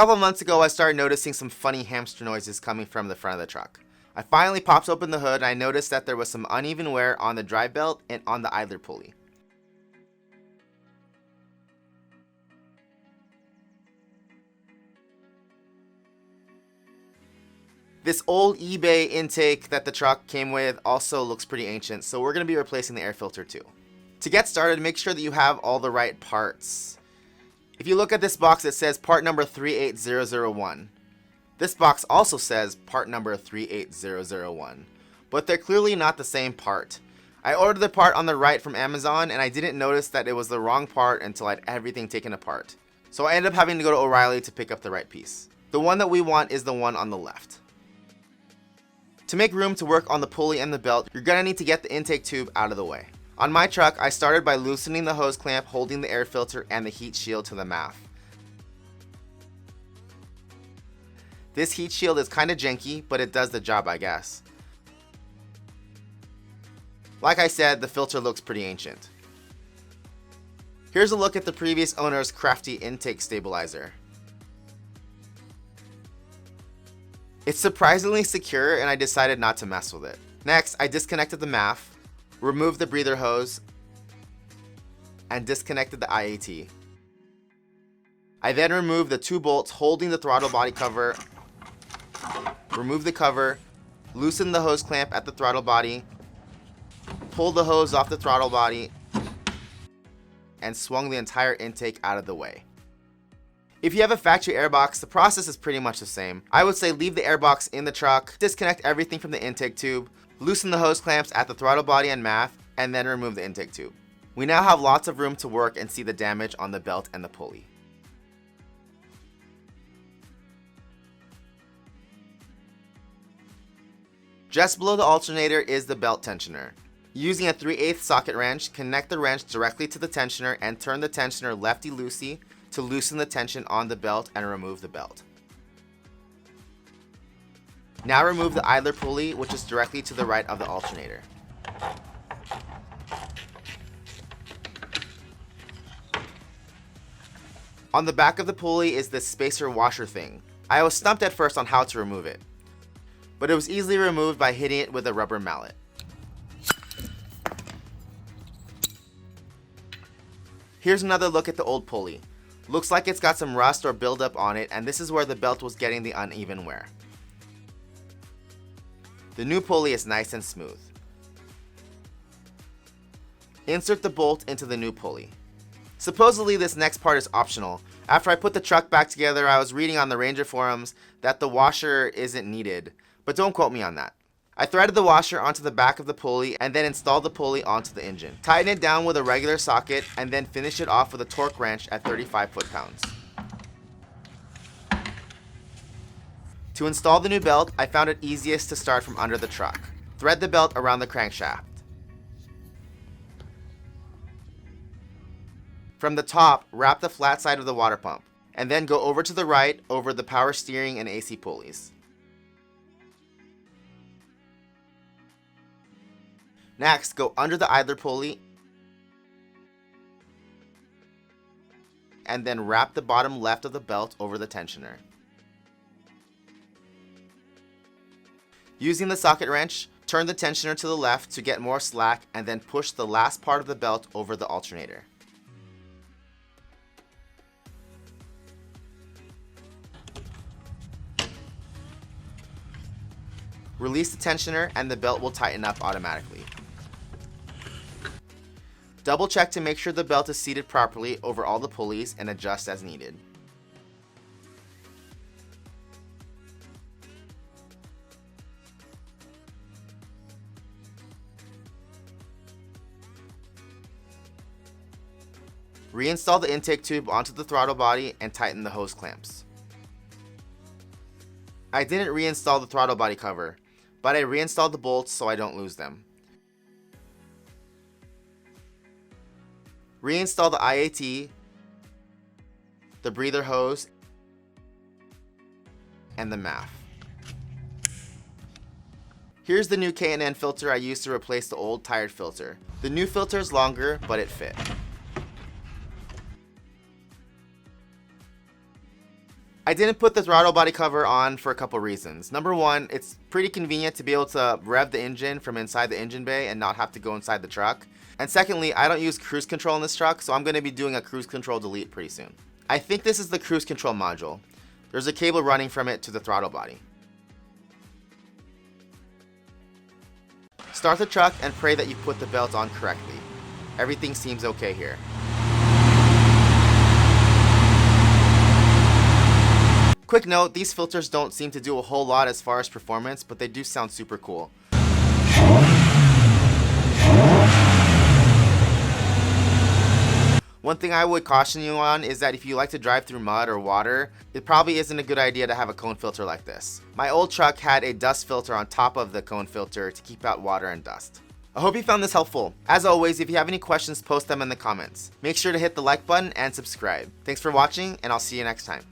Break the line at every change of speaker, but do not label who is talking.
couple months ago, I started noticing some funny hamster noises coming from the front of the truck. I finally popped open the hood and I noticed that there was some uneven wear on the drive belt and on the idler pulley. This old eBay intake that the truck came with also looks pretty ancient, so we're going to be replacing the air filter too. To get started, make sure that you have all the right parts. If you look at this box, it says part number 38001. This box also says part number 38001, but they're clearly not the same part. I ordered the part on the right from Amazon and I didn't notice that it was the wrong part until I had everything taken apart. So I ended up having to go to O'Reilly to pick up the right piece. The one that we want is the one on the left. To make room to work on the pulley and the belt, you're going to need to get the intake tube out of the way. On my truck, I started by loosening the hose clamp holding the air filter and the heat shield to the MAF. This heat shield is kind of janky, but it does the job, I guess. Like I said, the filter looks pretty ancient. Here's a look at the previous owner's crafty intake stabilizer. It's surprisingly secure and I decided not to mess with it. Next, I disconnected the MAF, removed the breather hose, and disconnected the IAT. I then removed the 2 bolts holding the throttle body cover, removed the cover, loosened the hose clamp at the throttle body, pulled the hose off the throttle body, and swung the entire intake out of the way. If you have a factory airbox, the process is pretty much the same. I would say leave the airbox in the truck, disconnect everything from the intake tube, loosen the hose clamps at the throttle body and MAF, and then remove the intake tube. We now have lots of room to work and see the damage on the belt and the pulley. Just below the alternator is the belt tensioner. Using a 3/8 socket wrench, connect the wrench directly to the tensioner and turn the tensioner lefty-loosey to loosen the tension on the belt and remove the belt. Now remove the idler pulley, which is directly to the right of the alternator. On the back of the pulley is this spacer washer thing. I was stumped at first on how to remove it, but it was easily removed by hitting it with a rubber mallet. Here's another look at the old pulley. Looks like it's got some rust or buildup on it, and this is where the belt was getting the uneven wear. The new pulley is nice and smooth. Insert the bolt into the new pulley. Supposedly this next part is optional. After I put the truck back together, I was reading on the Ranger forums that the washer isn't needed, but don't quote me on that. I threaded the washer onto the back of the pulley and then installed the pulley onto the engine. Tighten it down with a regular socket and then finish it off with a torque wrench at 35 foot-pounds. To install the new belt, I found it easiest to start from under the truck. Thread the belt around the crankshaft. From the top, wrap the flat side of the water pump, and then go over to the right over the power steering and AC pulleys. Next, go under the idler pulley and then wrap the bottom left of the belt over the tensioner. Using the socket wrench, turn the tensioner to the left to get more slack and then push the last part of the belt over the alternator. Release the tensioner and the belt will tighten up automatically. Double check to make sure the belt is seated properly over all the pulleys and adjust as needed. Reinstall the intake tube onto the throttle body and tighten the hose clamps. I didn't reinstall the throttle body cover, but I reinstalled the bolts so I don't lose them. Reinstall the IAT, the breather hose, and the MAF. Here's the new K&N filter I used to replace the old tired filter. The new filter is longer, but it fit. I didn't put the throttle body cover on for a couple reasons. Number one, it's pretty convenient to be able to rev the engine from inside the engine bay and not have to go inside the truck. And secondly, I don't use cruise control in this truck, so I'm going to be doing a cruise control delete pretty soon. I think this is the cruise control module. There's a cable running from it to the throttle body. Start the truck and pray that you put the belt on correctly. Everything seems okay here. Quick note, these filters don't seem to do a whole lot as far as performance, but they do sound super cool. One thing I would caution you on is that if you like to drive through mud or water, it probably isn't a good idea to have a cone filter like this. My old truck had a dust filter on top of the cone filter to keep out water and dust. I hope you found this helpful. As always, if you have any questions, post them in the comments. Make sure to hit the like button and subscribe. Thanks for watching, and I'll see you next time.